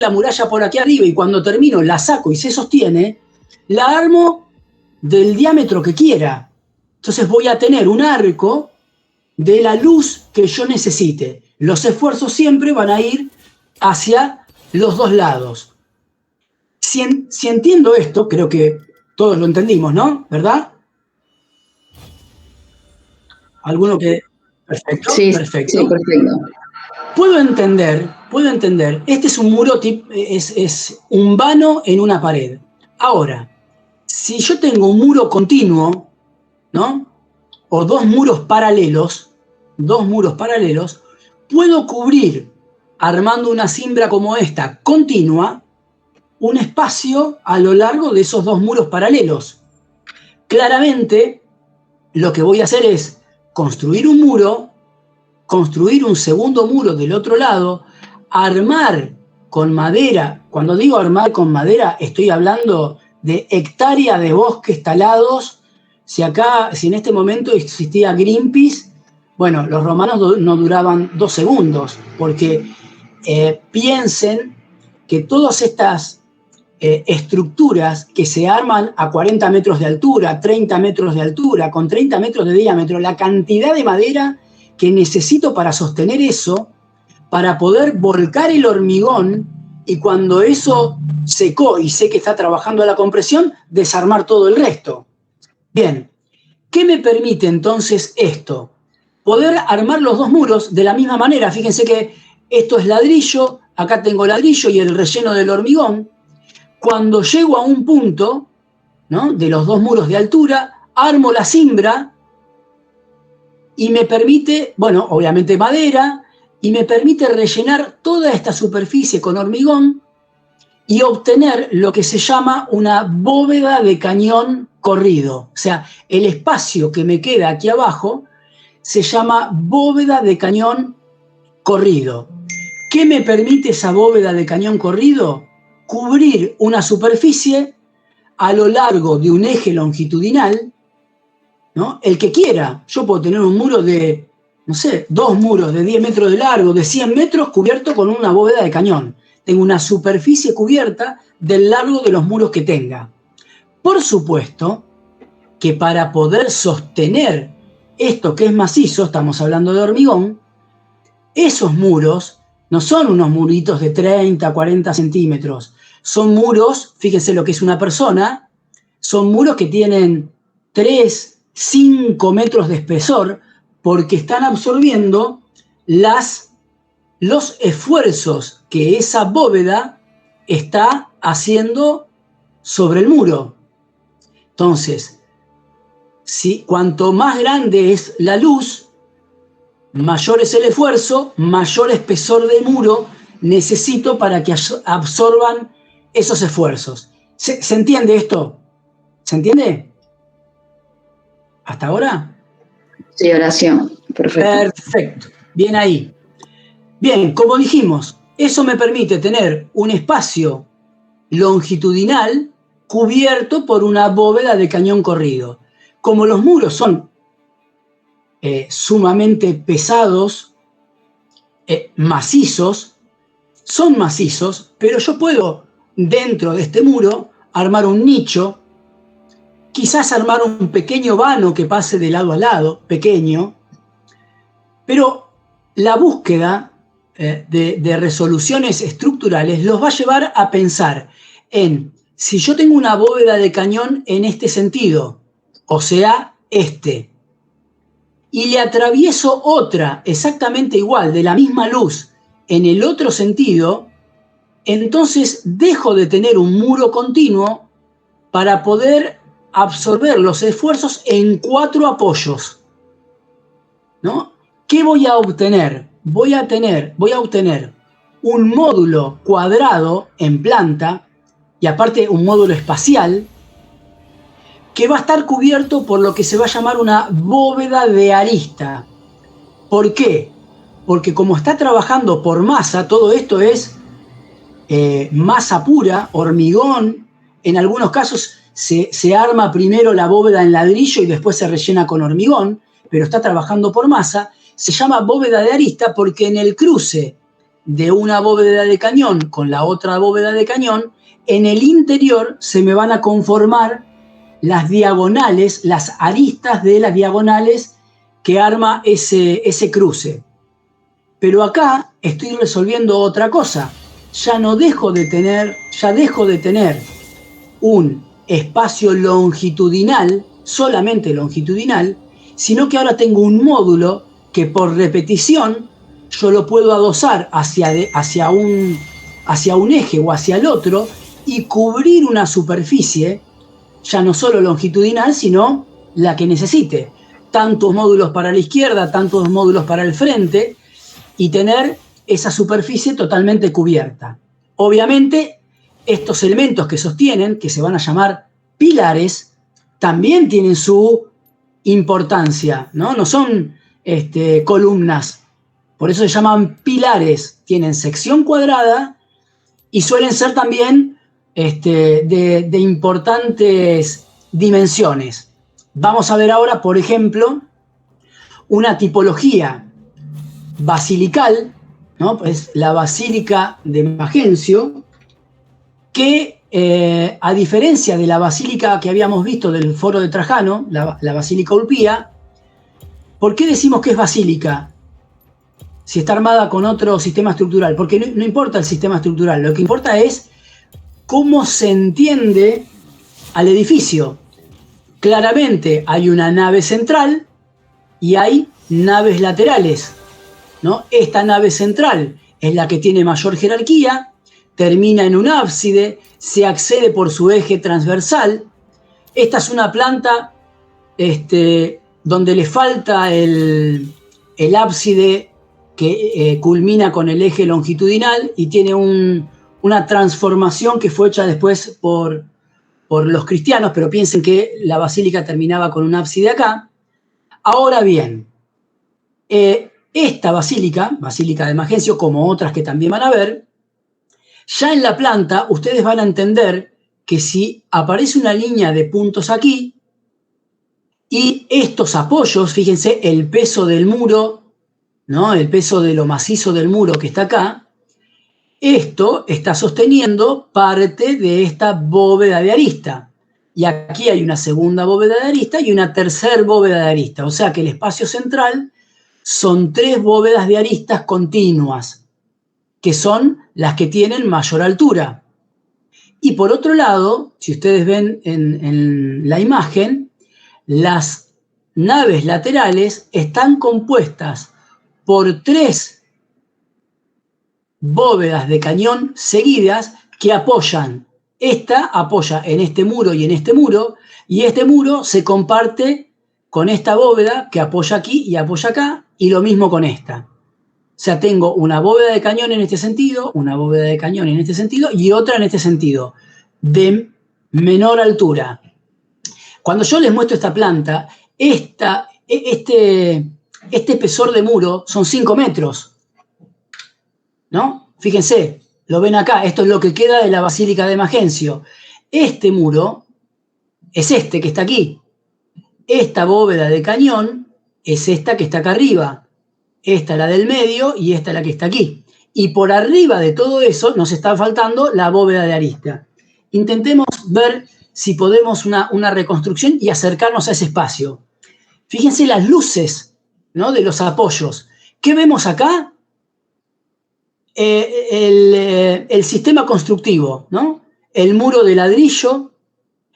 la muralla por aquí arriba y cuando termino la saco y se sostiene, la armo del diámetro que quiera. Entonces voy a tener un arco de la luz que yo necesite. Los esfuerzos siempre van a ir hacia los dos lados. Si entiendo esto, creo que todos lo entendimos, ¿no? ¿Verdad? ¿Alguno que...? Perfecto, sí, perfecto. Sí, perfecto. Puedo entender. Este es un muro, es un vano en una pared. Ahora, si yo tengo un muro continuo, ¿no? O dos muros paralelos, puedo cubrir, armando una cimbra como esta, continua, un espacio a lo largo de esos dos muros paralelos. Claramente, lo que voy a hacer es construir un muro, construir un segundo muro del otro lado, armar con madera. Cuando digo armar con madera, estoy hablando de hectáreas de bosques talados. Si en este momento existía Greenpeace, bueno, los romanos no duraban 2 segundos, porque piensen que todas estas estructuras que se arman a 40 metros de altura, 30 metros de altura, con 30 metros de diámetro, la cantidad de madera que necesito para sostener eso, para poder volcar el hormigón y cuando eso secó y sé que está trabajando la compresión, desarmar todo el resto. Bien, ¿qué me permite entonces esto? Poder armar los dos muros de la misma manera. Fíjense que esto es ladrillo, acá tengo ladrillo y el relleno del hormigón. Cuando llego a un punto, ¿no?, de los dos muros de altura, armo la cimbra y me permite, bueno, obviamente madera, y me permite rellenar toda esta superficie con hormigón y obtener lo que se llama una bóveda de cañón corrido. O sea, el espacio que me queda aquí abajo se llama bóveda de cañón corrido. ¿Qué me permite esa bóveda de cañón corrido? Cubrir una superficie a lo largo de un eje longitudinal, ¿no? El que quiera. Yo puedo tener un muro de, no sé, 2 muros de 10 metros de largo, de 100 metros, cubierto con una bóveda de cañón. Tengo una superficie cubierta del largo de los muros que tenga. Por supuesto que para poder sostener esto que es macizo, estamos hablando de hormigón, esos muros no son unos muritos de 30, 40 centímetros. Son muros, fíjense lo que es una persona, son muros que tienen 3, 5 metros de espesor porque están absorbiendo los esfuerzos que esa bóveda está haciendo sobre el muro. Entonces, cuanto más grande es la luz, mayor es el esfuerzo, mayor espesor de muro necesito para que absorban esos esfuerzos. ¿Se entiende esto? ¿Se entiende? ¿Hasta ahora? Sí, Horacio. Perfecto. Perfecto. Bien ahí. Bien, como dijimos, eso me permite tener un espacio longitudinal cubierto por una bóveda de cañón corrido. Como los muros son sumamente pesados, macizos, pero yo puedo, dentro de este muro, armar un nicho, quizás armar un pequeño vano que pase de lado a lado, pequeño, pero la búsqueda de resoluciones estructurales los va a llevar a pensar en, si yo tengo una bóveda de cañón en este sentido, o sea, y le atravieso otra exactamente igual, de la misma luz, en el otro sentido, entonces dejo de tener un muro continuo para poder absorber los esfuerzos en 4 apoyos, ¿no? ¿Qué voy a obtener? Voy a obtener un módulo cuadrado en planta, y aparte un módulo espacial, que va a estar cubierto por lo que se va a llamar una bóveda de arista. ¿Por qué? Porque como está trabajando por masa, todo esto es masa pura, hormigón. En algunos casos se arma primero la bóveda en ladrillo y después se rellena con hormigón, pero está trabajando por masa. Se llama bóveda de arista porque en el cruce de una bóveda de cañón con la otra bóveda de cañón, en el interior se me van a conformar las diagonales, las aristas de las diagonales que arma ese cruce. Pero acá estoy resolviendo otra cosa. Ya dejo de tener un espacio longitudinal, solamente longitudinal, sino que ahora tengo un módulo que por repetición yo lo puedo adosar hacia un eje o hacia el otro y cubrir una superficie ya no solo longitudinal, sino la que necesite. Tantos módulos para la izquierda, tantos módulos para el frente, y tener esa superficie totalmente cubierta. Obviamente, estos elementos que sostienen, que se van a llamar pilares, también tienen su importancia, ¿no? No son columnas. Por eso se llaman pilares. Tienen sección cuadrada y suelen ser también de importantes dimensiones. Vamos a ver ahora, por ejemplo, una tipología basilical, ¿no? Pues la Basílica de Magencio, que a diferencia de la basílica que habíamos visto del Foro de Trajano, la Basílica Ulpía, ¿por qué decimos que es basílica si está armada con otro sistema estructural? Porque no importa el sistema estructural, lo que importa es cómo se entiende al edificio. Claramente hay una nave central y hay naves laterales, ¿no? Esta nave central es la que tiene mayor jerarquía, termina en un ábside, se accede por su eje transversal. Esta es una planta donde le falta el ábside que culmina con el eje longitudinal y tiene una transformación que fue hecha después por los cristianos, pero piensen que la basílica terminaba con un ábside acá. Ahora bien, esta basílica de Magencio, como otras que también van a ver, ya en la planta ustedes van a entender que si aparece una línea de puntos aquí y estos apoyos, fíjense el peso del muro, ¿no? El peso de lo macizo del muro que está acá, esto está sosteniendo parte de esta bóveda de arista. Y aquí hay una segunda bóveda de arista y una tercera bóveda de arista. O sea que el espacio central son 3 bóvedas de aristas continuas, que son las que tienen mayor altura. Y por otro lado, si ustedes ven en la imagen, las naves laterales están compuestas por 3 bóvedas de cañón seguidas que apoyan. Esta apoya en este muro y en este muro, y este muro se comparte con esta bóveda que apoya aquí y apoya acá, y lo mismo con esta. O sea, tengo una bóveda de cañón en este sentido, una bóveda de cañón en este sentido y otra en este sentido, de menor altura. Cuando yo les muestro esta planta, este espesor de muro son 5 metros, ¿no? Fíjense, lo ven acá, esto es lo que queda de la Basílica de Magencio. Este muro es este que está aquí. Esta bóveda de cañón es esta que está acá arriba. Esta es la del medio y esta es la que está aquí. Y por arriba de todo eso nos está faltando la bóveda de arista. Intentemos ver si podemos una reconstrucción y acercarnos a ese espacio. Fíjense las luces, ¿no? De los apoyos. ¿Qué vemos acá? El sistema constructivo, ¿no? El muro de ladrillo,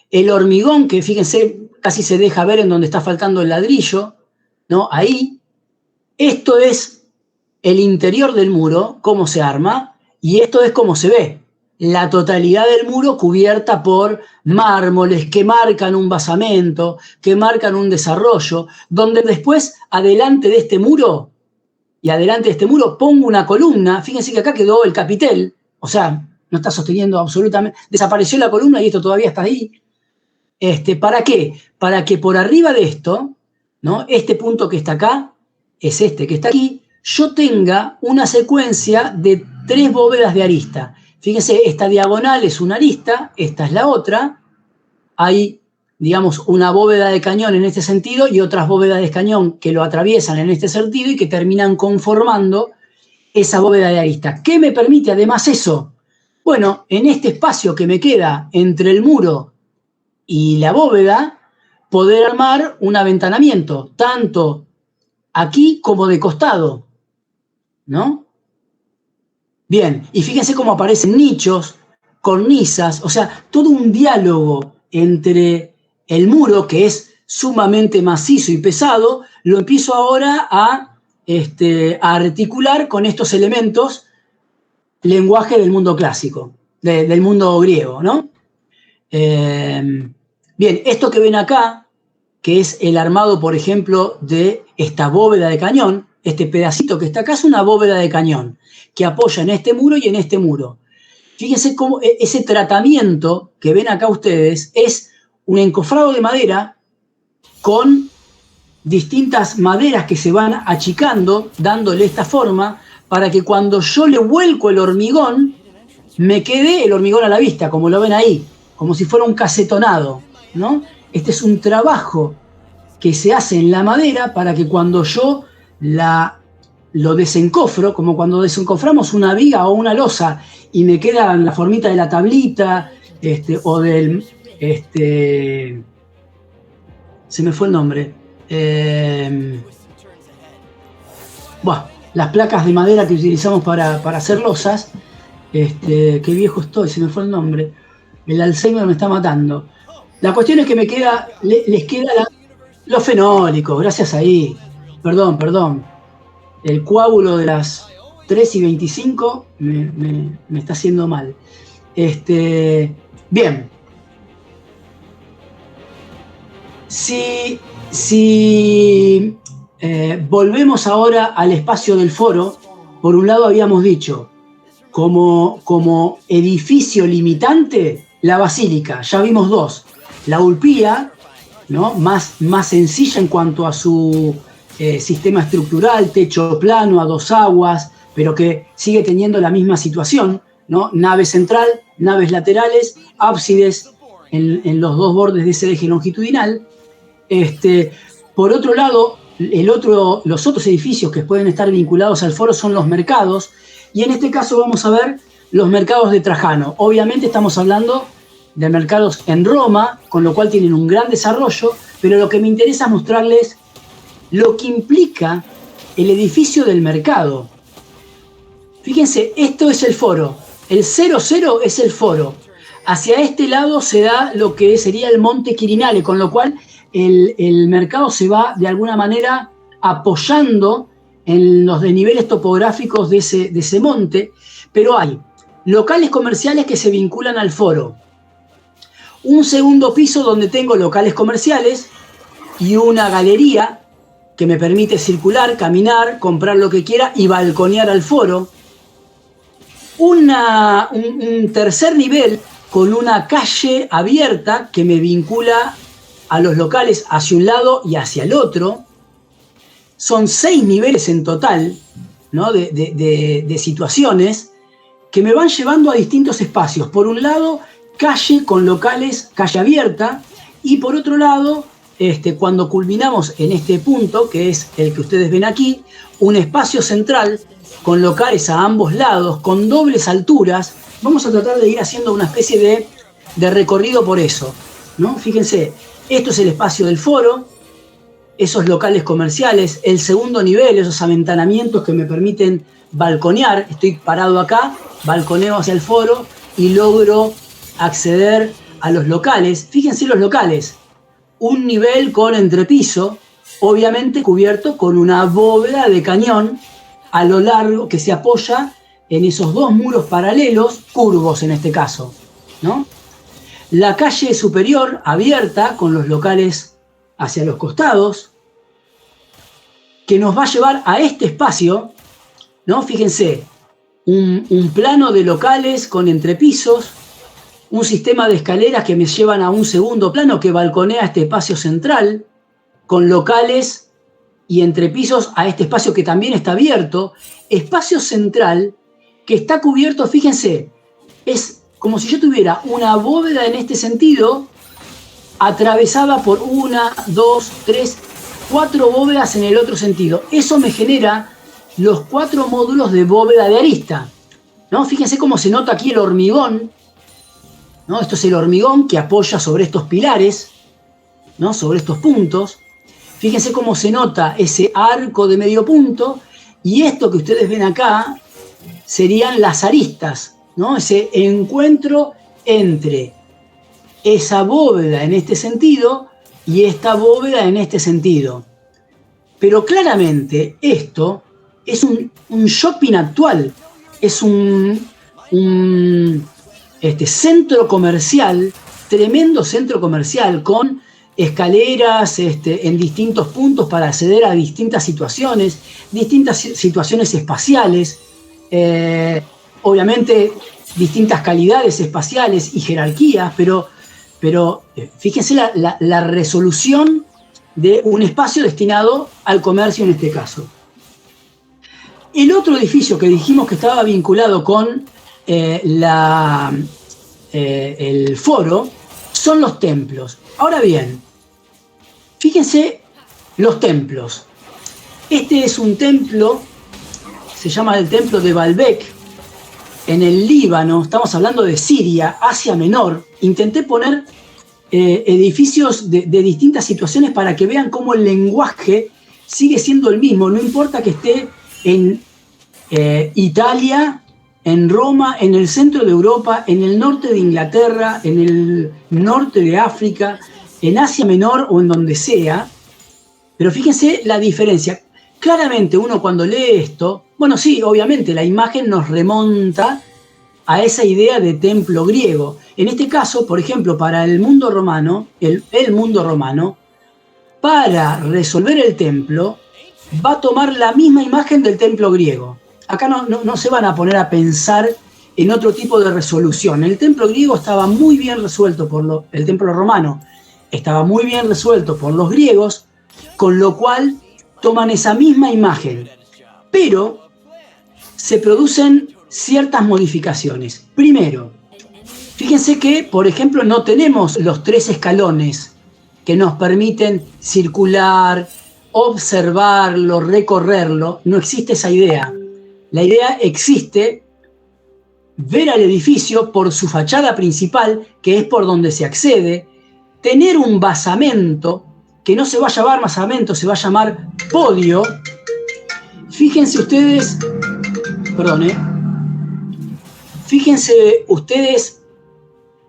el hormigón, que fíjense, casi se deja ver en donde está faltando el ladrillo, ¿no? Ahí. Esto es el interior del muro, cómo se arma, y esto es cómo se ve. La totalidad del muro cubierta por mármoles que marcan un basamento, que marcan un desarrollo, donde después, adelante de este muro, y adelante de este muro pongo una columna. Fíjense que acá quedó el capitel, o sea, no está sosteniendo absolutamente, desapareció la columna y esto todavía está ahí. ¿Para qué? Para que por arriba de esto, ¿no? Este punto que está acá, es este que está aquí, yo tenga una secuencia de 3 bóvedas de arista. Fíjense, esta diagonal es una arista, esta es la otra. Hay, digamos, una bóveda de cañón en este sentido y otras bóvedas de cañón que lo atraviesan en este sentido y que terminan conformando esa bóveda de arista. ¿Qué me permite además eso? Bueno, en este espacio que me queda entre el muro y la bóveda, poder armar un aventanamiento, tanto aquí como de costado, ¿no? Bien, y fíjense cómo aparecen nichos, cornisas, o sea, todo un diálogo entre el muro, que es sumamente macizo y pesado, lo empiezo ahora a articular con estos elementos, lenguaje del mundo clásico, del mundo griego, ¿no? Bien, esto que ven acá, que es el armado, por ejemplo, de esta bóveda de cañón, este pedacito que está acá es una bóveda de cañón, que apoya en este muro y en este muro. Fíjense cómo ese tratamiento que ven acá ustedes es un encofrado de madera con distintas maderas que se van achicando, dándole esta forma, para que cuando yo le vuelco el hormigón, me quede el hormigón a la vista, como lo ven ahí, como si fuera un casetonado, ¿no? Este es un trabajo que se hace en la madera para que cuando yo lo desencofro, como cuando desencoframos una viga o una losa y me queda en la formita de la tablita, o del... se me fue el nombre. Las placas de madera que utilizamos para hacer losas. Qué viejo estoy, se me fue el nombre. El Alzheimer me está matando. La cuestión es que me queda, les queda los fenólicos, gracias ahí. Perdón. El coágulo de las 3:25 me está haciendo mal. Bien. Si volvemos ahora al espacio del foro, por un lado habíamos dicho, como edificio limitante, la basílica, ya vimos dos. La Ulpía, ¿no? más sencilla en cuanto a su sistema estructural, techo plano a dos aguas, pero que sigue teniendo la misma situación, ¿no? Nave central, naves laterales, ábsides en los dos bordes de ese eje longitudinal. Por otro lado, los otros edificios que pueden estar vinculados al foro son los mercados, y en este caso vamos a ver los mercados de Trajano. Obviamente estamos hablando de mercados en Roma, con lo cual tienen un gran desarrollo, pero lo que me interesa es mostrarles lo que implica el edificio del mercado. Fíjense, esto es el foro, el 00 es el foro. Hacia este lado se da lo que sería el Monte Quirinale, con lo cual el mercado se va de alguna manera apoyando en los desniveles topográficos de ese monte, pero hay locales comerciales que se vinculan al foro, un segundo piso donde tengo locales comerciales y una galería que me permite circular, caminar, comprar lo que quiera y balconear al foro, un tercer nivel con una calle abierta que me vincula a los locales hacia un lado y hacia el otro. Son 6 niveles en total, ¿no? de situaciones que me van llevando a distintos espacios. Por un lado, calle con locales, calle abierta, y por otro lado, cuando culminamos en este punto, que es el que ustedes ven aquí, un espacio central con locales a ambos lados, con dobles alturas. Vamos a tratar de ir haciendo una especie de recorrido por eso, ¿no? Fíjense, esto es el espacio del foro, esos locales comerciales, el segundo nivel, esos aventanamientos que me permiten balconear. Estoy parado acá, balconeo hacia el foro y logro acceder a los locales. Fíjense los locales, un nivel con entrepiso, obviamente cubierto con una bóveda de cañón a lo largo que se apoya en esos dos muros paralelos, curvos en este caso, ¿no? La calle superior abierta con los locales hacia los costados, que nos va a llevar a este espacio, ¿no? Fíjense, un plano de locales con entrepisos, un sistema de escaleras que me llevan a un segundo plano que balconea este espacio central, con locales y entrepisos a este espacio que también está abierto, espacio central que está cubierto, fíjense, es como si yo tuviera una bóveda en este sentido, atravesada por 1, 2, 3, 4 bóvedas en el otro sentido. Eso me genera los 4 módulos de bóveda de arista, ¿no? Fíjense cómo se nota aquí el hormigón, ¿no? Esto es el hormigón que apoya sobre estos pilares, ¿no? Sobre estos puntos. Fíjense cómo se nota ese arco de medio punto, y esto que ustedes ven acá serían las aristas, ¿no? Ese encuentro entre esa bóveda en este sentido y esta bóveda en este sentido. Pero claramente esto es un shopping actual, es un centro comercial, tremendo centro comercial, con escaleras en distintos puntos para acceder a distintas situaciones espaciales, obviamente distintas calidades espaciales y jerarquías, pero fíjense la resolución de un espacio destinado al comercio en este caso. El otro edificio que dijimos que estaba vinculado con el foro son los templos. Ahora bien, fíjense los templos. Este es un templo, se llama el templo de Baalbek, en el Líbano. Estamos hablando de Siria, Asia Menor. Intenté poner edificios de distintas situaciones para que vean cómo el lenguaje sigue siendo el mismo. No importa que esté en Italia, en Roma, en el centro de Europa, en el norte de Inglaterra, en el norte de África, en Asia Menor o en donde sea. Pero fíjense la diferencia. Claramente uno cuando lee esto, bueno, sí, obviamente la imagen nos remonta a esa idea de templo griego. En este caso, por ejemplo, para el mundo romano, el mundo romano, para resolver el templo, va a tomar la misma imagen del templo griego. Acá no se van a poner a pensar en otro tipo de resolución. El templo griego estaba muy bien resuelto el templo romano estaba muy bien resuelto por los griegos, con lo cual toman esa misma imagen, pero se producen ciertas modificaciones. Primero, fíjense que, por ejemplo, no tenemos los 3 escalones que nos permiten circular, observarlo, recorrerlo. No existe esa idea. La idea existe ver al edificio por su fachada principal, que es por donde se accede, tener un basamento, que no se va a llamar basamento, se va a llamar podio. Fíjense ustedes, fíjense ustedes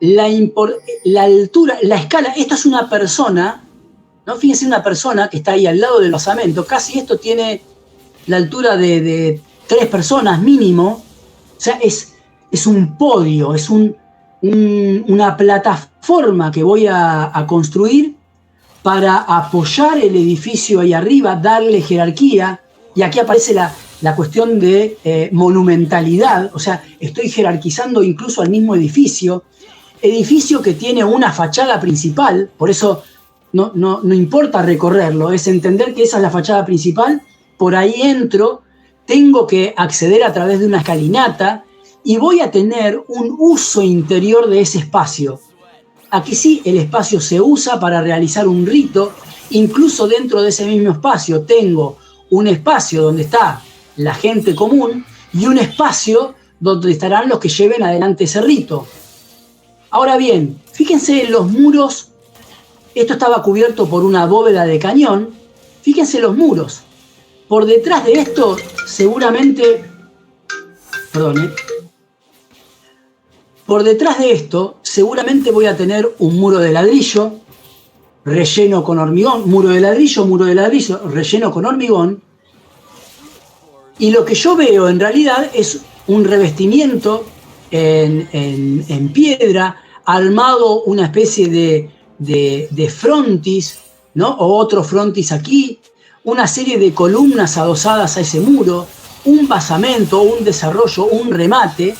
la altura, la escala. Esto es una persona, ¿no? Fíjense una persona que está ahí al lado del basamento, casi esto tiene la altura de 3 personas mínimo. O sea, es un podio, es una plataforma que voy a construir para apoyar el edificio ahí arriba, darle jerarquía. Y aquí aparece la cuestión de monumentalidad, o sea, estoy jerarquizando incluso al mismo edificio que tiene una fachada principal, por eso no importa recorrerlo, es entender que esa es la fachada principal, por ahí entro, tengo que acceder a través de una escalinata y voy a tener un uso interior de ese espacio. Aquí sí, el espacio se usa para realizar un rito, incluso dentro de ese mismo espacio tengo un espacio donde está la gente común y un espacio donde estarán los que lleven adelante ese rito. Ahora bien, fíjense en los muros, esto estaba cubierto por una bóveda de cañón, fíjense los muros. Por detrás de esto seguramente, por detrás de esto seguramente voy a tener un muro de ladrillo relleno con hormigón, muro de ladrillo, relleno con hormigón. Y lo que yo veo en realidad es un revestimiento en piedra, armado una especie de frontis, ¿no? O otro frontis aquí, una serie de columnas adosadas a ese muro, un basamento, un desarrollo, un remate,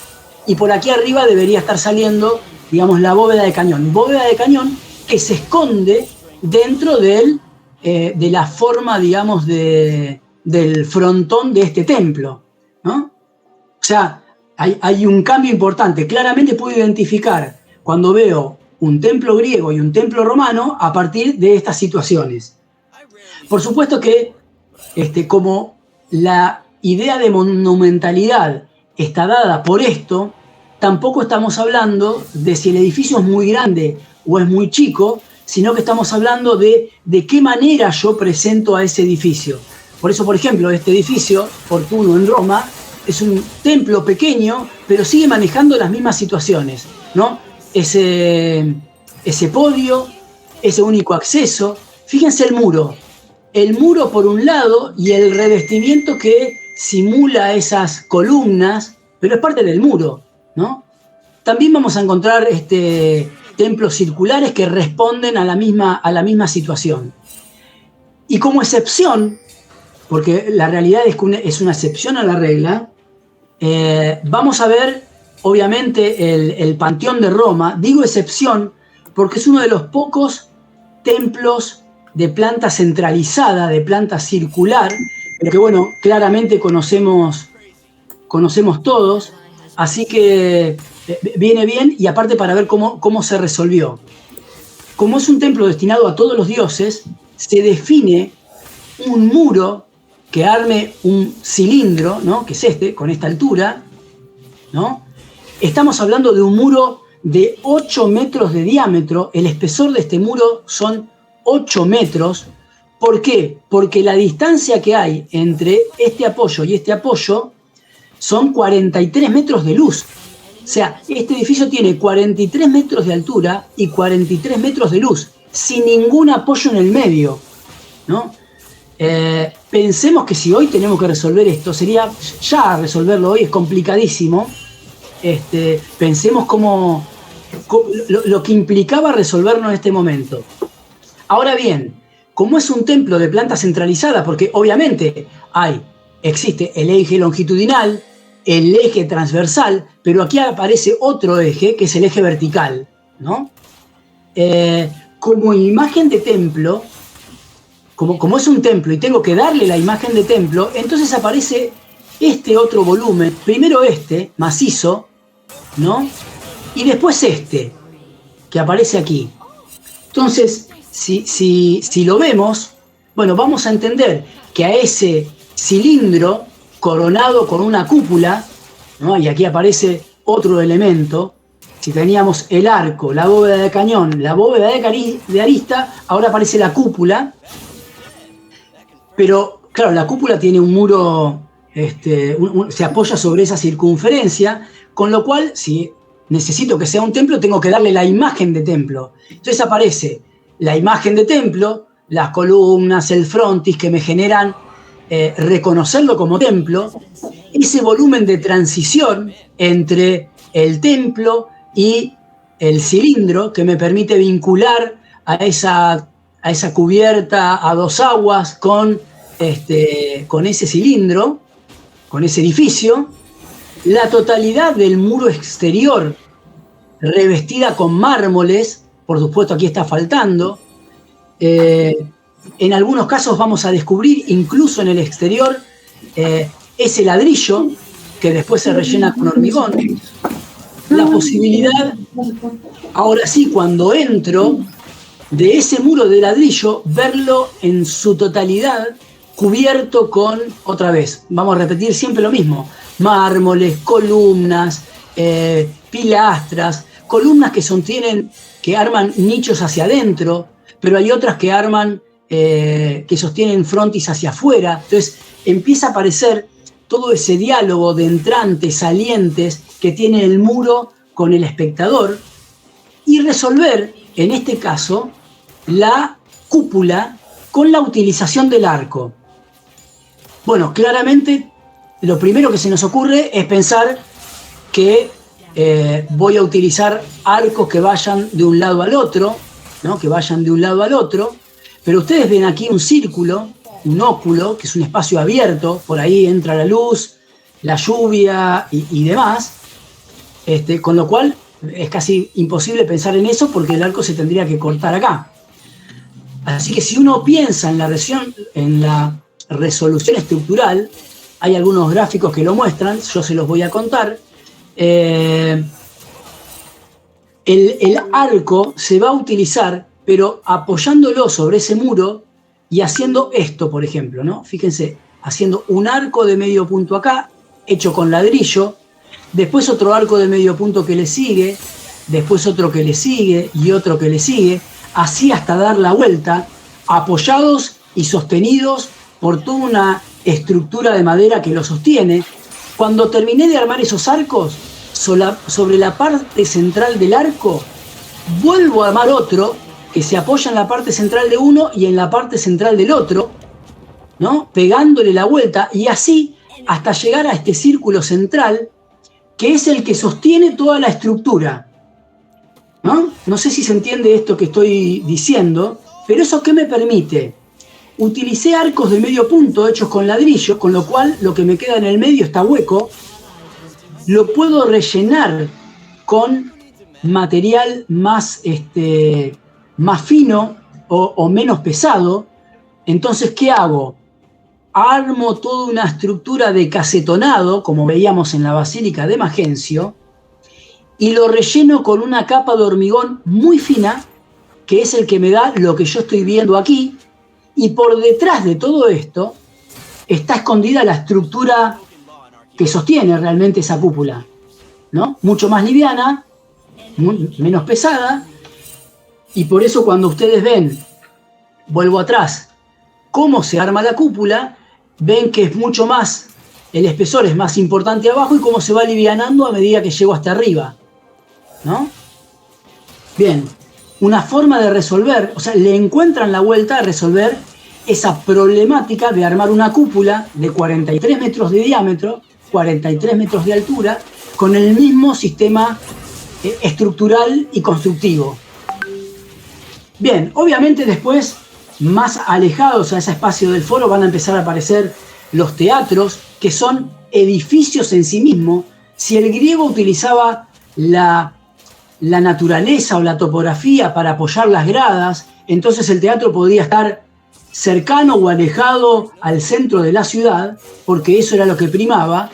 y por aquí arriba debería estar saliendo, digamos, la bóveda de cañón. Bóveda de cañón que se esconde dentro de la forma, digamos, del frontón de este templo, ¿no? O sea, hay un cambio importante. Claramente puedo identificar cuando veo un templo griego y un templo romano a partir de estas situaciones. Por supuesto que como la idea de monumentalidad está dada por esto, tampoco estamos hablando de si el edificio es muy grande o es muy chico, sino que estamos hablando de qué manera yo presento a ese edificio. Por eso, por ejemplo, este edificio, Fortuno en Roma, es un templo pequeño, pero sigue manejando las mismas situaciones, ¿no? Ese podio, ese único acceso. Fíjense el muro por un lado y el revestimiento que simula esas columnas, pero es parte del muro, ¿no? También vamos a encontrar templos circulares que responden a la misma situación. Y como excepción, porque la realidad es que es una excepción a la regla, vamos a ver, obviamente, el Panteón de Roma. Digo excepción porque es uno de los pocos templos de planta centralizada, de planta circular, pero que, bueno, claramente conocemos todos, así que viene bien, y aparte para ver cómo se resolvió. Como es un templo destinado a todos los dioses, se define un muro que arme un cilindro, ¿no? Que es con esta altura, ¿no? Estamos hablando de un muro de 8 metros de diámetro. El espesor de este muro son 8 metros. ¿Por qué? Porque la distancia que hay entre este apoyo y este apoyo son 43 metros de luz. O sea, este edificio tiene 43 metros de altura y 43 metros de luz, sin ningún apoyo en el medio, ¿no? Pensemos que si hoy tenemos que resolver esto, sería ya resolverlo hoy, es complicadísimo. Pensemos lo que implicaba resolverlo en este momento. Ahora bien, como es un templo de planta centralizada, porque obviamente existe el eje longitudinal, el eje transversal, pero aquí aparece otro eje, que es el eje vertical, ¿no? Como imagen de templo, como es un templo y tengo que darle la imagen de templo, entonces aparece este otro volumen, primero macizo, ¿no? Y después que aparece aquí. Entonces, si lo vemos, bueno, vamos a entender que a ese cilindro coronado con una cúpula, ¿no? Y aquí aparece otro elemento. Si teníamos el arco, la bóveda de cañón, la bóveda de arista, ahora aparece la cúpula. Pero, claro, la cúpula tiene un muro, se apoya sobre esa circunferencia, con lo cual, si necesito que sea un templo, tengo que darle la imagen de templo. Entonces aparece la imagen de templo, las columnas, el frontis, que me generan reconocerlo como templo, ese volumen de transición entre el templo y el cilindro, que me permite vincular a esa cubierta a dos aguas con ese cilindro, con ese edificio, la totalidad del muro exterior revestida con mármoles, por supuesto aquí está faltando, en algunos casos vamos a descubrir incluso en el exterior ese ladrillo que después se rellena con hormigón. La posibilidad, ahora sí, cuando entro, de ese muro de ladrillo, verlo en su totalidad cubierto con, otra vez, vamos a repetir siempre lo mismo, mármoles, columnas, pilastras, columnas que arman nichos hacia adentro, pero hay otras que sostienen frontis hacia afuera. Entonces empieza a aparecer todo ese diálogo de entrantes, salientes que tiene el muro con el espectador, y resolver, en este caso, la cúpula con la utilización del arco. Bueno, claramente lo primero que se nos ocurre es pensar que voy a utilizar arcos que vayan de un lado al otro, ¿no? Que vayan de un lado al otro, pero ustedes ven aquí un círculo, un óculo, que es un espacio abierto, por ahí entra la luz, la lluvia y demás, con lo cual es casi imposible pensar en eso porque el arco se tendría que cortar acá. Así que si uno piensa en la resolución estructural, hay algunos gráficos que lo muestran, yo se los voy a contar. El arco se va a utilizar, pero apoyándolo sobre ese muro y haciendo esto, por ejemplo, ¿no? Fíjense, haciendo un arco de medio punto acá, hecho con ladrillo, después otro arco de medio punto que le sigue, después otro que le sigue y otro que le sigue, así hasta dar la vuelta, apoyados y sostenidos por toda una estructura de madera que lo sostiene. Cuando terminé de armar esos arcos, sobre la parte central del arco, vuelvo a armar otro que se apoya en la parte central de uno y en la parte central del otro, ¿no? Pegándole la vuelta, y así hasta llegar a este círculo central, que es el que sostiene toda la estructura, ¿no? No sé si se entiende esto que estoy diciendo, pero ¿eso qué me permite? Utilicé arcos de medio punto hechos con ladrillo, con lo cual lo que me queda en el medio está hueco. Lo puedo rellenar con material más fino o menos pesado. Entonces, ¿qué hago? Armo toda una estructura de casetonado, como veíamos en la Basílica de Magencio, y lo relleno con una capa de hormigón muy fina, que es el que me da lo que yo estoy viendo aquí, y por detrás de todo esto está escondida la estructura que sostiene realmente esa cúpula, ¿no? Mucho más liviana, menos pesada, y por eso cuando ustedes ven, vuelvo atrás, cómo se arma la cúpula, ven que es mucho más, el espesor es más importante abajo y cómo se va alivianando a medida que llego hasta arriba, ¿no? Bien, una forma de resolver, o sea, le encuentran la vuelta a resolver esa problemática de armar una cúpula de 43 metros de diámetro, 43 metros de altura, con el mismo sistema estructural y constructivo. Bien, obviamente después, más alejados a ese espacio del foro, van a empezar a aparecer los teatros, que son edificios en sí mismos. Si el griego utilizaba la naturaleza o la topografía para apoyar las gradas, entonces el teatro podría estar cercano o alejado al centro de la ciudad, porque eso era lo que primaba.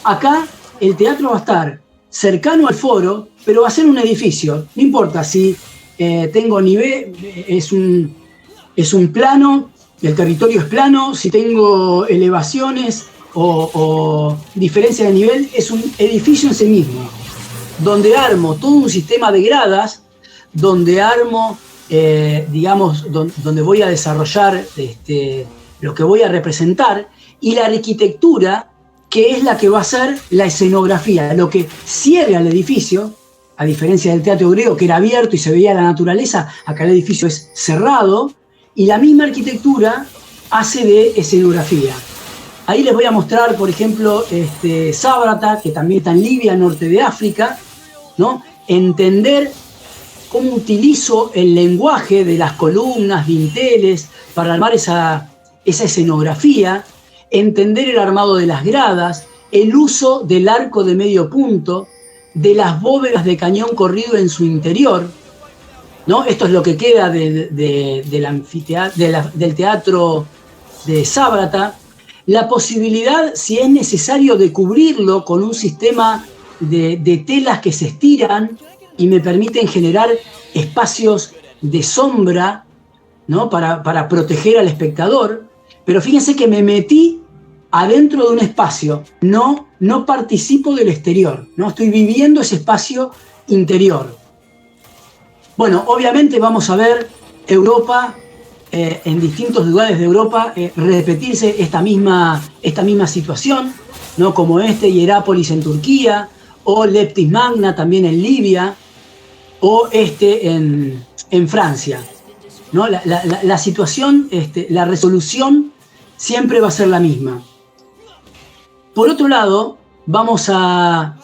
Acá el teatro va a estar cercano al foro, pero va a ser un edificio. No importa si tengo nivel, es un plano, el territorio es plano, si tengo elevaciones o diferencia de nivel, es un edificio en sí mismo, donde armo todo un sistema de gradas, donde armo, donde voy a desarrollar lo que voy a representar, y la arquitectura, que es la que va a ser la escenografía, lo que cierra el edificio, a diferencia del teatro griego, que era abierto y se veía la naturaleza. Acá el edificio es cerrado, y la misma arquitectura hace de escenografía. Ahí les voy a mostrar, por ejemplo, Sabratha, que también está en Libia, norte de África, ¿no? Entender cómo utilizo el lenguaje de las columnas, dinteles, para armar esa escenografía, entender el armado de las gradas, el uso del arco de medio punto, de las bóvedas de cañón corrido en su interior, ¿no? Esto es lo que queda del anfiteatro, del teatro de Sabratha. La posibilidad, si es necesario, de cubrirlo con un sistema de telas que se estiran y me permiten generar espacios de sombra, ¿no? para proteger al espectador. Pero fíjense que me metí adentro de un espacio, no participo del exterior, no estoy viviendo ese espacio interior. Bueno, obviamente vamos a ver Europa, en distintos lugares de Europa, repetirse esta misma situación, ¿no? Como Hierápolis en Turquía, o Leptis Magna también en Libia, o en Francia, ¿no? La situación, la resolución siempre va a ser la misma. Por otro lado, vamos a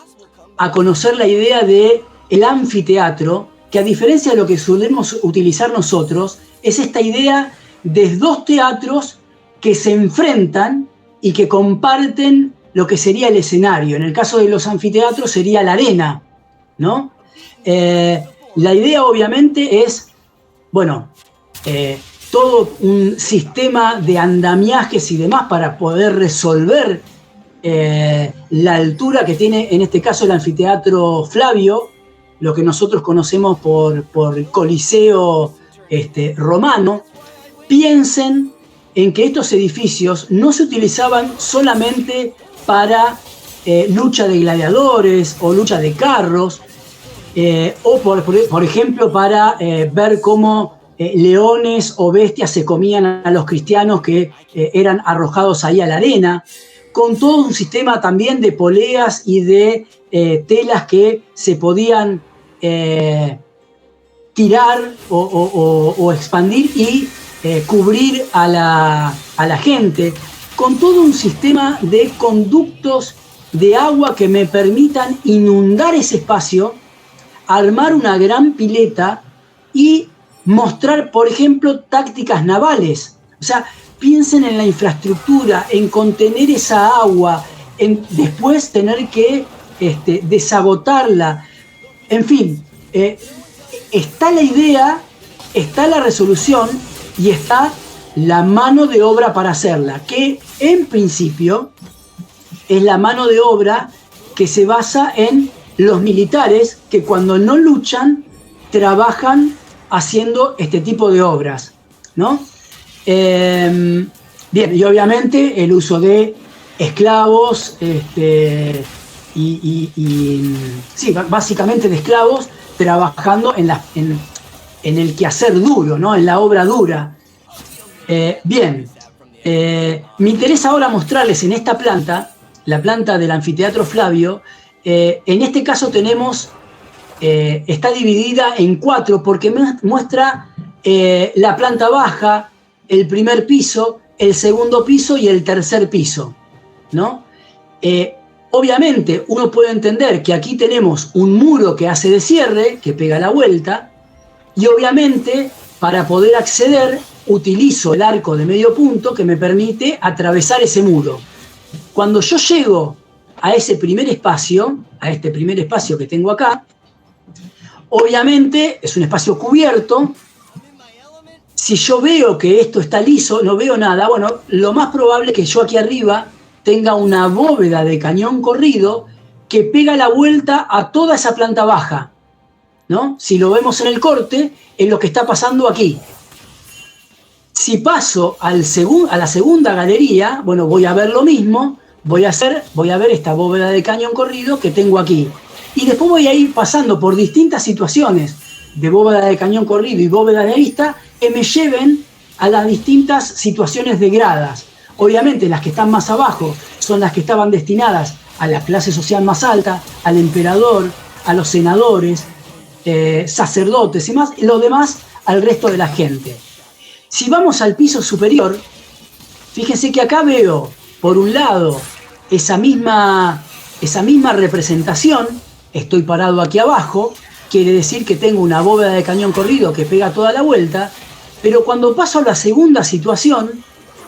conocer la idea del anfiteatro, que a diferencia de lo que solemos utilizar nosotros, es esta idea de dos teatros que se enfrentan y que comparten lo que sería el escenario. En el caso de los anfiteatros sería la arena, ¿no? La idea obviamente es, bueno, todo un sistema de andamiajes y demás para poder resolver la altura que tiene en este caso el anfiteatro Flavio, lo que nosotros conocemos por Coliseo romano. Piensen en que estos edificios no se utilizaban solamente para lucha de gladiadores o lucha de carros, o por ejemplo para ver cómo leones o bestias se comían a los cristianos que eran arrojados ahí a la arena, con todo un sistema también de poleas y de telas que se podían tirar o expandir y cubrir a la gente, con todo un sistema de conductos de agua que me permitan inundar ese espacio, armar una gran pileta y mostrar, por ejemplo, tácticas navales. O sea, piensen en la infraestructura, en contener esa agua, en después tener que desagotarla. En fin, está la idea, está la resolución y está la mano de obra para hacerla, que en principio es la mano de obra que se basa en los militares que cuando no luchan trabajan haciendo este tipo de obras, ¿no? Bien, y obviamente el uso de esclavos, sí, básicamente de esclavos trabajando en el quehacer duro, ¿no? En la obra dura. Bien, me interesa ahora mostrarles en esta planta, la planta del Anfiteatro Flavio. En este caso tenemos, está dividida en 4 porque muestra la planta baja, el primer piso, el segundo piso y el tercer piso, ¿no? Obviamente uno puede entender que aquí tenemos un muro que hace de cierre, que pega la vuelta, y obviamente para poder acceder utilizo el arco de medio punto que me permite atravesar ese muro. Cuando yo llego a ese primer espacio, a este primer espacio que tengo acá, obviamente es un espacio cubierto. Si yo veo que esto está liso, no veo nada, bueno, lo más probable es que yo aquí arriba tenga una bóveda de cañón corrido que pega la vuelta a toda esa planta baja, ¿no? Si lo vemos en el corte, es lo que está pasando aquí. Si paso a la segunda galería, bueno, voy a ver lo mismo, voy a ver esta bóveda de cañón corrido que tengo aquí. Y después voy a ir pasando por distintas situaciones de bóveda de cañón corrido y bóveda de arista que me lleven a las distintas situaciones de gradas. Obviamente las que están más abajo son las que estaban destinadas a la clase social más alta, al emperador, a los senadores, sacerdotes y más, y lo demás al resto de la gente. Si vamos al piso superior, fíjense que acá veo, por un lado, esa misma representación. Estoy parado aquí abajo, quiere decir que tengo una bóveda de cañón corrido que pega toda la vuelta, pero cuando paso a la segunda situación,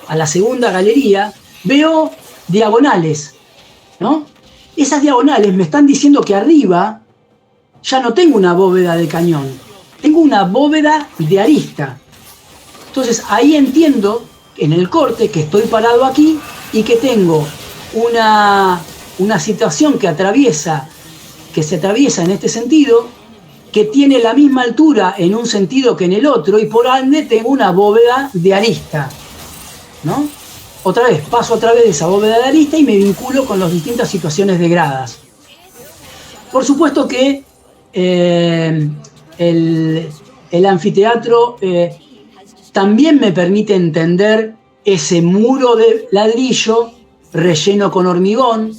a la segunda galería, veo diagonales, ¿no? Esas diagonales me están diciendo que arriba ya no tengo una bóveda de cañón, tengo una bóveda de arista. Entonces ahí entiendo en el corte que estoy parado aquí y que tengo una situación que se atraviesa en este sentido, que tiene la misma altura en un sentido que en el otro, y por ende tengo una bóveda de arista, ¿no? Otra vez, paso a través de esa bóveda de arista y me vinculo con las distintas situaciones de gradas. Por supuesto que el anfiteatro también me permite entender ese muro de ladrillo relleno con hormigón,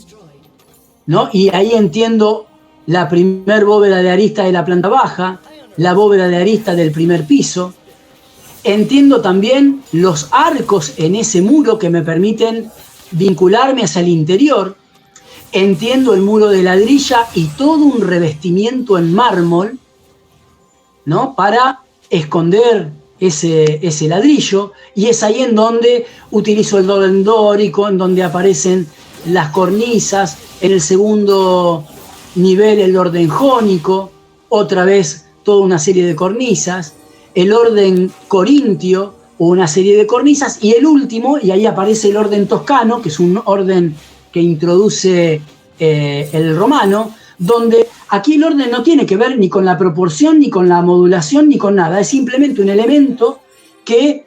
¿no? Y ahí entiendo la primer bóveda de arista de la planta baja, la bóveda de arista del primer piso. Entiendo también los arcos en ese muro que me permiten vincularme hacia el interior. Entiendo el muro de ladrilla y todo un revestimiento en mármol, ¿no? Para esconder ese ladrillo, y es ahí en donde utilizo el orden dórico, en donde aparecen las cornisas, en el segundo nivel el orden jónico, otra vez toda una serie de cornisas, el orden corintio, una serie de cornisas, y el último, y ahí aparece el orden toscano, que es un orden que introduce el romano, donde aquí el orden no tiene que ver ni con la proporción, ni con la modulación, ni con nada. Es simplemente un elemento que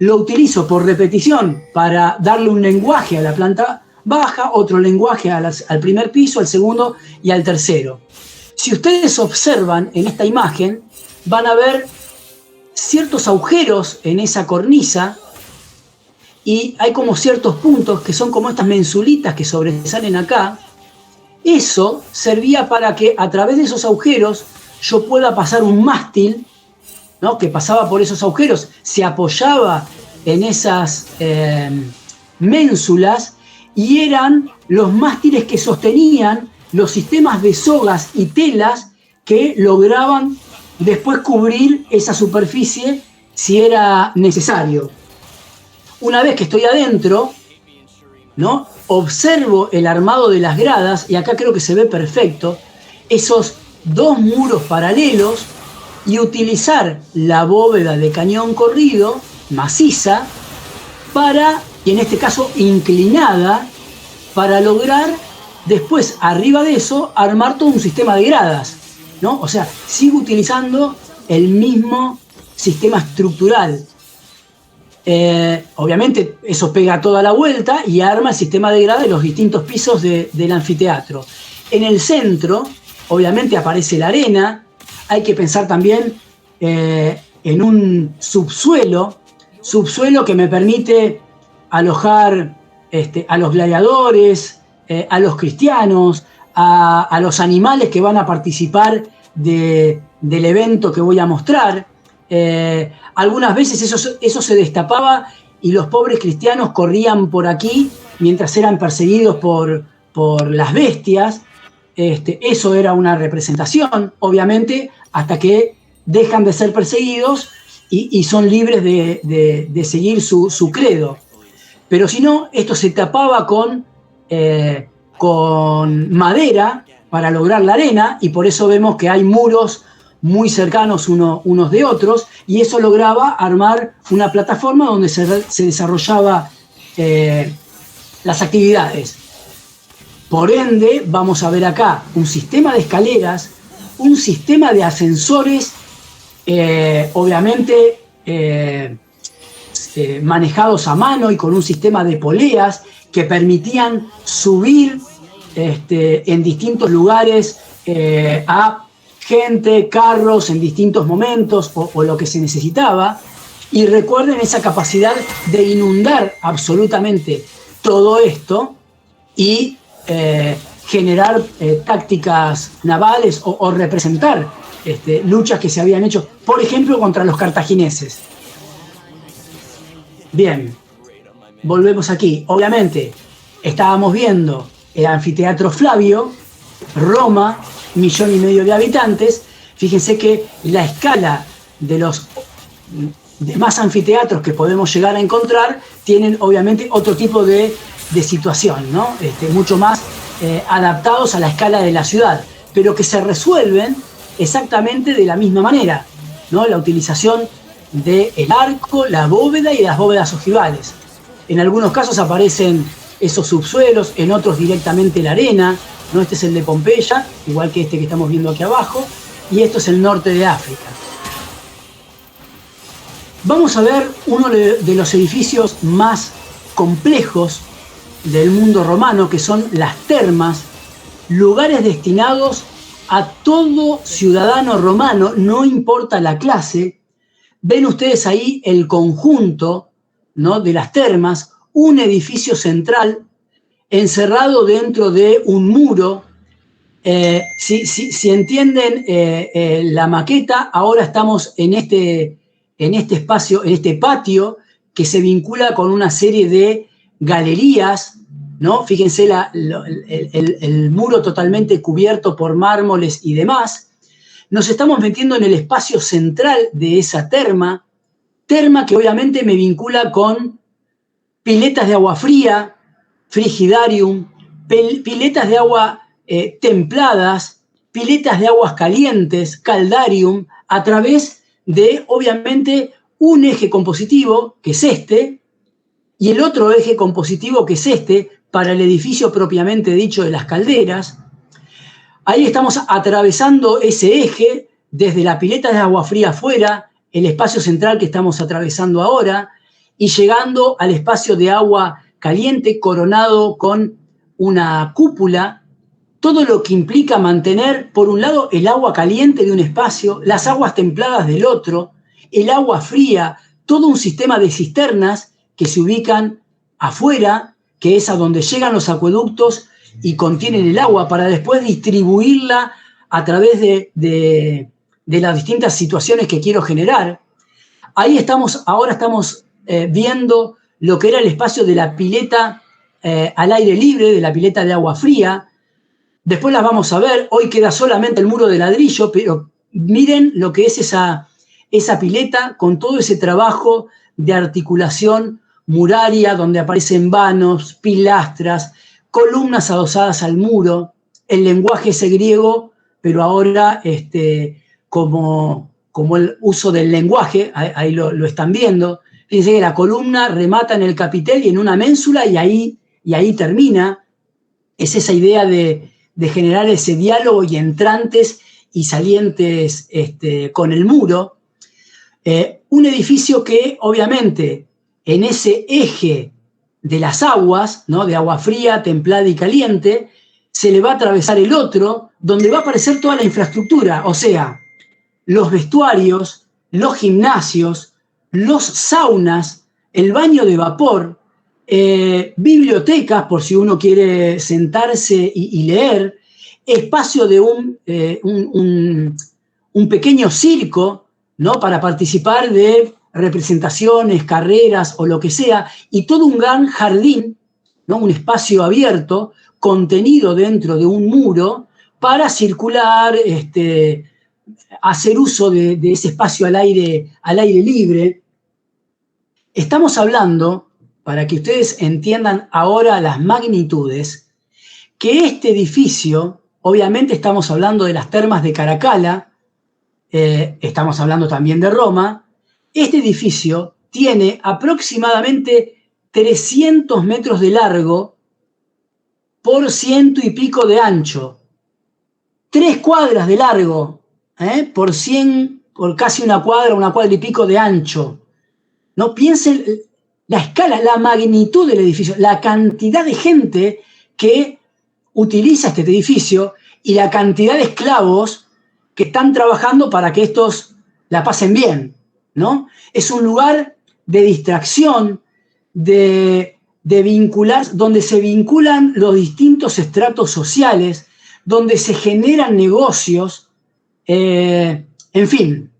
lo utilizo por repetición para darle un lenguaje a la planta baja, otro lenguaje al primer piso, al segundo y al tercero. Si ustedes observan en esta imagen, van a ver ciertos agujeros en esa cornisa y hay como ciertos puntos que son como estas mensulitas que sobresalen acá. Eso servía para que a través de esos agujeros yo pueda pasar un mástil, ¿no?, que pasaba por esos agujeros, se apoyaba en esas ménsulas y eran los mástiles que sostenían los sistemas de sogas y telas que lograban después cubrir esa superficie si era necesario. Una vez que estoy adentro, ¿no?, observo el armado de las gradas, y acá creo que se ve perfecto, esos dos muros paralelos, y utilizar la bóveda de cañón corrido, maciza, y en este caso inclinada, para lograr después, arriba de eso, armar todo un sistema de gradas, ¿no? O sea, sigo utilizando el mismo sistema estructural. Obviamente eso pega toda la vuelta y arma el sistema de gradas de los distintos pisos del anfiteatro. En el centro, obviamente, aparece la arena. Hay que pensar también en un subsuelo que me permite alojar a los gladiadores, a los cristianos, a los animales que van a participar del evento que voy a mostrar. Algunas veces eso se destapaba y los pobres cristianos corrían por aquí mientras eran perseguidos por las bestias. Eso era una representación, obviamente, hasta que dejan de ser perseguidos y son libres de seguir su credo. Pero si no, esto se tapaba con madera para lograr la arena, y por eso vemos que hay muros muy cercanos unos de otros, y eso lograba armar una plataforma donde se desarrollaba las actividades. Por ende, vamos a ver acá un sistema de escaleras, un sistema de ascensores, obviamente manejados a mano y con un sistema de poleas que permitían subir en distintos lugares a gente, carros en distintos momentos o lo que se necesitaba. Y recuerden esa capacidad de inundar absolutamente todo esto y generar tácticas navales o representar luchas que se habían hecho, por ejemplo, contra los cartagineses. Bien, volvemos aquí. Obviamente, estábamos viendo el anfiteatro Flavio, Roma, 1,5 millones de habitantes. Fíjense que la escala de los demás anfiteatros que podemos llegar a encontrar tienen obviamente otro tipo de situación, ¿no? Mucho más adaptados a la escala de la ciudad, pero que se resuelven exactamente de la misma manera, ¿no? La utilización del arco, la bóveda y las bóvedas ojivales. En algunos casos aparecen esos subsuelos, en otros directamente la arena, ¿no? Este es el de Pompeya, igual que este que estamos viendo aquí abajo, y esto es el norte de África. Vamos a ver uno de los edificios más complejos del mundo romano, que son las termas, lugares destinados a todo ciudadano romano, no importa la clase. Ven ustedes ahí el conjunto, ¿no?, de las termas, un edificio central encerrado dentro de un muro. Si entienden la maqueta, ahora estamos en este espacio, en este patio, que se vincula con una serie de galerías, ¿no? Fíjense el muro totalmente cubierto por mármoles y demás. Nos estamos metiendo en el espacio central de esa terma que obviamente me vincula con piletas de agua fría, frigidarium, piletas de agua templadas, piletas de aguas calientes, caldarium, a través de, obviamente, un eje compositivo, que es este, y el otro eje compositivo, que es este, para el edificio propiamente dicho de las calderas. Ahí estamos atravesando ese eje desde la pileta de agua fría afuera, el espacio central que estamos atravesando ahora, y llegando al espacio de agua caliente coronado con una cúpula, todo lo que implica mantener, por un lado, el agua caliente de un espacio, las aguas templadas del otro, el agua fría, todo un sistema de cisternas que se ubican afuera, que es a donde llegan los acueductos y contienen el agua para después distribuirla a través de las distintas situaciones que quiero generar. Ahí ahora estamos viendo lo que era el espacio de la pileta al aire libre, de la pileta de agua fría. Después las vamos a ver. Hoy queda solamente el muro de ladrillo, pero miren lo que es esa pileta con todo ese trabajo de articulación muraria, donde aparecen vanos, pilastras, columnas adosadas al muro, el lenguaje ese griego, pero ahora como el uso del lenguaje, ahí lo están viendo. Fíjense que la columna remata en el capitel y en una ménsula y ahí termina. Es esa idea de generar ese diálogo y entrantes y salientes con el muro. Un edificio que obviamente en ese eje de las aguas, ¿no? De agua fría, templada y caliente, se le va a atravesar el otro, donde va a aparecer toda la infraestructura, o sea, los vestuarios, los gimnasios, los saunas, el baño de vapor, bibliotecas, por si uno quiere sentarse y leer, espacio de un pequeño circo, ¿no? Para participar de representaciones, carreras o lo que sea, y todo un gran jardín, ¿no? Un espacio abierto, contenido dentro de un muro, para circular, hacer uso de ese espacio al aire libre. Estamos hablando, para que ustedes entiendan ahora las magnitudes, que este edificio, obviamente estamos hablando de las termas de Caracalla, estamos hablando también de Roma, este edificio tiene aproximadamente 300 metros de largo por 100 y pico de ancho. 3 cuadras de largo, por casi una cuadra y pico de ancho. No piensen la escala, la magnitud del edificio, la cantidad de gente que utiliza este edificio y la cantidad de esclavos que están trabajando para que estos la pasen bien, ¿no? Es un lugar de distracción, de vincular, donde se vinculan los distintos estratos sociales, donde se generan negocios, en fin,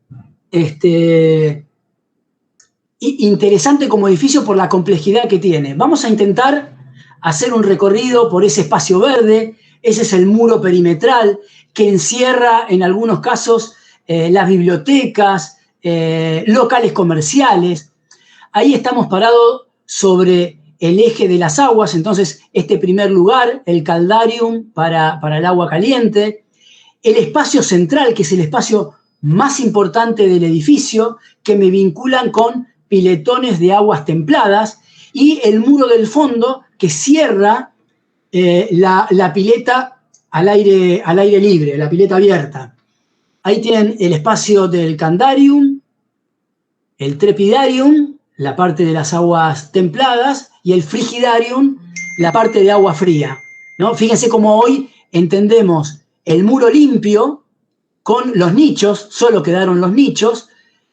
interesante como edificio por la complejidad que tiene. Vamos a intentar hacer un recorrido por ese espacio verde. Ese es el muro perimetral que encierra en algunos casos las bibliotecas, locales comerciales. Ahí estamos parados sobre el eje de las aguas, entonces este primer lugar, el caldarium para el agua caliente, el espacio central, que es el espacio más importante del edificio, que me vinculan con piletones de aguas templadas, y el muro del fondo que cierra la pileta al aire libre, la pileta abierta. Ahí tienen el espacio del candarium, el trepidarium, la parte de las aguas templadas, y el frigidarium, la parte de agua fría, ¿no? Fíjense cómo hoy entendemos el muro limpio con los nichos, solo quedaron los nichos,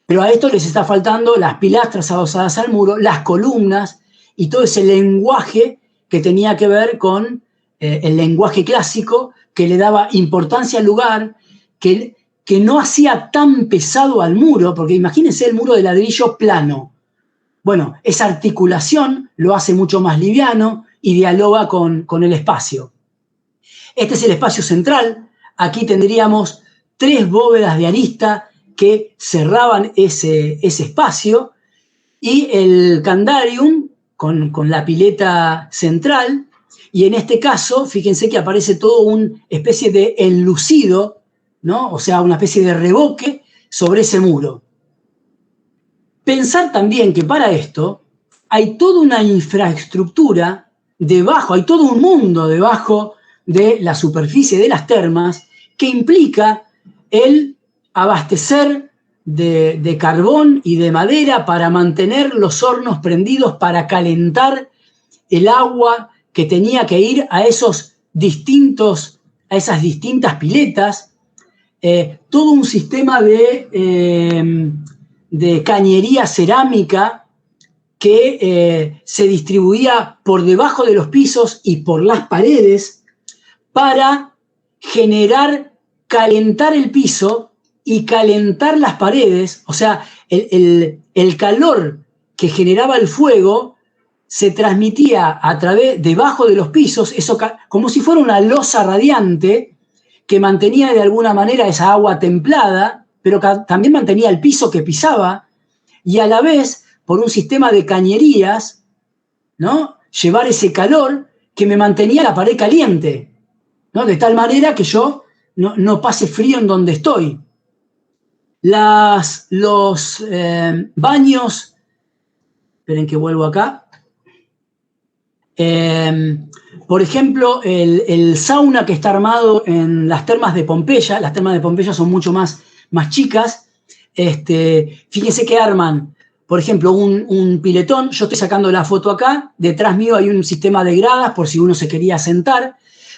pero a esto les está faltando las pilastras adosadas al muro, las columnas y todo ese lenguaje que tenía que ver con el lenguaje clásico, que le daba importancia al lugar, que no hacía tan pesado al muro, porque imagínense el muro de ladrillo plano. Bueno, esa articulación lo hace mucho más liviano y dialoga con el espacio. Este es el espacio central. Aquí tendríamos 3 bóvedas de arista que cerraban ese espacio, y el candarium con la pileta central, y en este caso, fíjense que aparece todo una especie de enlucido, ¿no? O sea, una especie de revoque sobre ese muro. Pensar también que para esto hay toda una infraestructura debajo, hay todo un mundo debajo de la superficie de las termas que implica el abastecer de carbón y de madera para mantener los hornos prendidos, para calentar el agua que tenía que ir a esas distintas piletas, todo un sistema de cañería cerámica que se distribuía por debajo de los pisos y por las paredes para calentar el piso y calentar las paredes. O sea, el calor que generaba el fuego se transmitía debajo de los pisos, eso como si fuera una losa radiante que mantenía de alguna manera esa agua templada, pero también mantenía el piso que pisaba, y a la vez, por un sistema de cañerías, ¿no?, llevar ese calor que me mantenía la pared caliente, ¿no?, de tal manera que yo no pase frío en donde estoy. Los baños, esperen que vuelvo acá. Por ejemplo, el sauna que está armado en las termas de Pompeya son mucho más chicas. Fíjense que arman, por ejemplo, un piletón. Yo estoy sacando la foto acá, detrás mío hay un sistema de gradas por si uno se quería sentar,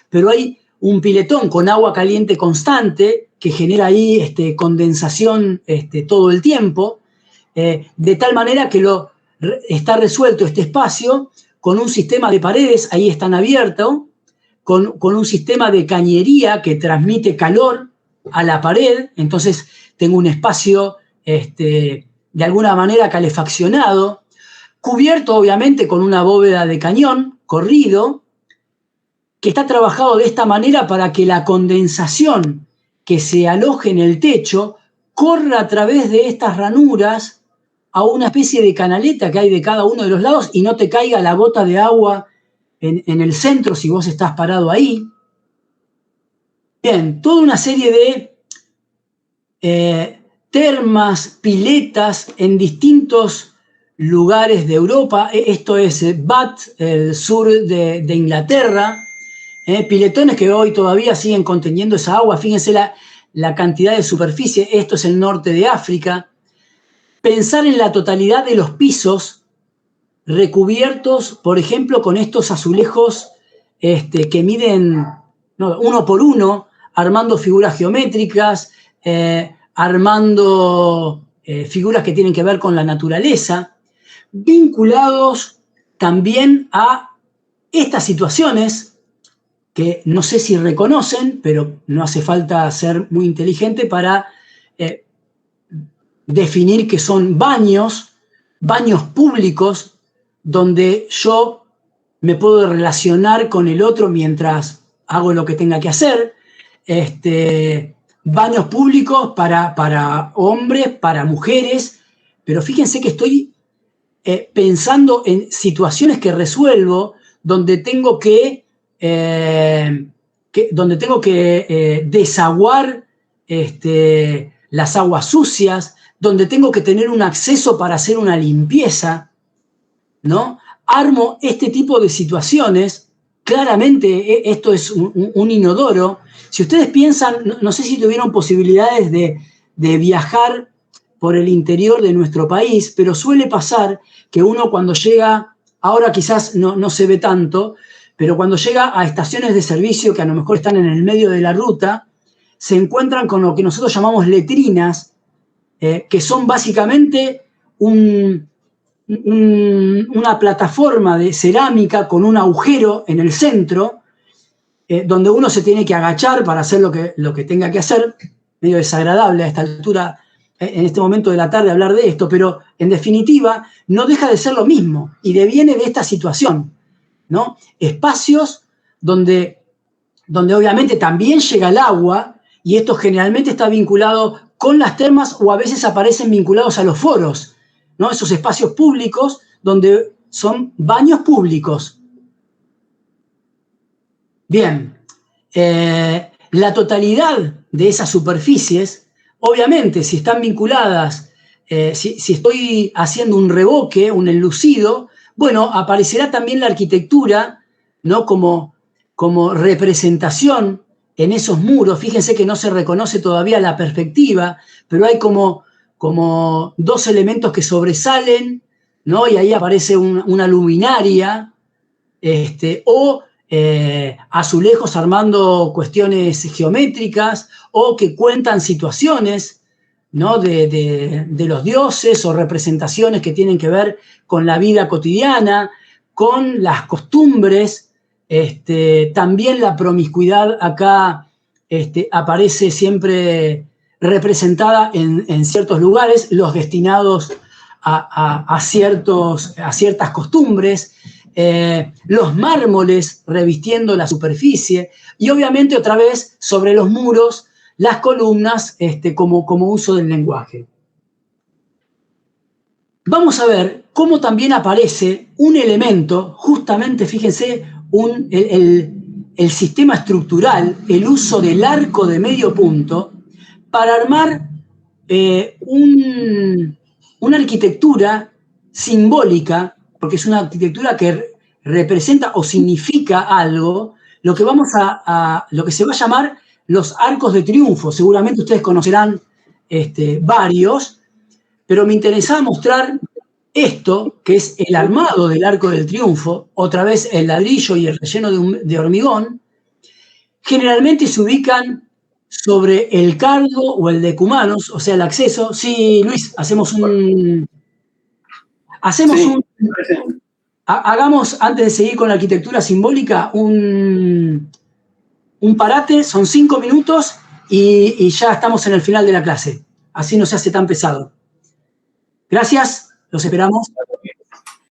pero hay un piletón con agua caliente constante que genera ahí condensación todo el tiempo, de tal manera que está resuelto este espacio con un sistema de paredes, ahí están abiertos, con un sistema de cañería que transmite calor a la pared. Entonces tengo un espacio de alguna manera calefaccionado, cubierto obviamente con una bóveda de cañón corrido, que está trabajado de esta manera para que la condensación que se aloje en el techo corra a través de estas ranuras a una especie de canaleta que hay de cada uno de los lados y no te caiga la gota de agua en el centro si vos estás parado ahí. Bien, toda una serie de termas, piletas en distintos lugares de Europa. Esto es Bath, el sur de Inglaterra. Piletones que hoy todavía siguen conteniendo esa agua. Fíjense la cantidad de superficie. Esto es el norte de África. Pensar en la totalidad de los pisos recubiertos, por ejemplo, con estos azulejos que miden 1 por 1, armando figuras geométricas, armando figuras que tienen que ver con la naturaleza, vinculados también a estas situaciones que no sé si reconocen, pero no hace falta ser muy inteligente para definir que son baños públicos donde yo me puedo relacionar con el otro mientras hago lo que tenga que hacer. Baños públicos para hombres, para mujeres, pero fíjense que estoy pensando en situaciones que resuelvo donde tengo que desaguar las aguas sucias, donde tengo que tener un acceso para hacer una limpieza, ¿no? Armo este tipo de situaciones. Claramente esto es un inodoro. Si ustedes piensan, no sé si tuvieron posibilidades de viajar por el interior de nuestro país, pero suele pasar que uno cuando llega, ahora quizás no se ve tanto, pero cuando llega a estaciones de servicio que a lo mejor están en el medio de la ruta, se encuentran con lo que nosotros llamamos letrinas, que son básicamente una plataforma de cerámica con un agujero en el centro, donde uno se tiene que agachar para hacer lo que tenga que hacer. Medio desagradable a esta altura, en este momento de la tarde, hablar de esto, pero en definitiva no deja de ser lo mismo y deviene de esta situación, ¿no? Espacios donde obviamente también llega el agua, y esto generalmente está vinculado con las termas o a veces aparecen vinculados a los foros, ¿no? Esos espacios públicos donde son baños públicos. Bien, la totalidad de esas superficies, obviamente, si están vinculadas, si estoy haciendo un revoque, un enlucido, bueno, aparecerá también la arquitectura, ¿no? Como representación en esos muros. Fíjense que no se reconoce todavía la perspectiva, pero hay como como dos elementos que sobresalen, ¿no? Y ahí aparece una luminaria, o azulejos armando cuestiones geométricas, o que cuentan situaciones, ¿no? de los dioses, o representaciones que tienen que ver con la vida cotidiana, con las costumbres. También la promiscuidad acá aparece siempre representada en ciertos lugares, los destinados a ciertas costumbres, los mármoles revistiendo la superficie, y obviamente otra vez sobre los muros las columnas como uso del lenguaje. Vamos a ver cómo también aparece un elemento, justamente, fíjense, el sistema estructural, el uso del arco de medio punto, para armar una arquitectura simbólica, porque es una arquitectura que representa o significa algo, lo que lo que se va a llamar los arcos de triunfo. Seguramente ustedes conocerán varios, pero me interesaba mostrar esto, que es el armado del arco del triunfo, otra vez el ladrillo y el relleno de hormigón. Generalmente se ubican sobre el cardo o el decumanos, o sea, el acceso. Sí, Luis, hagamos, antes de seguir con la arquitectura simbólica, un parate, son 5 minutos y ya estamos en el final de la clase. Así no se hace tan pesado. Gracias, los esperamos.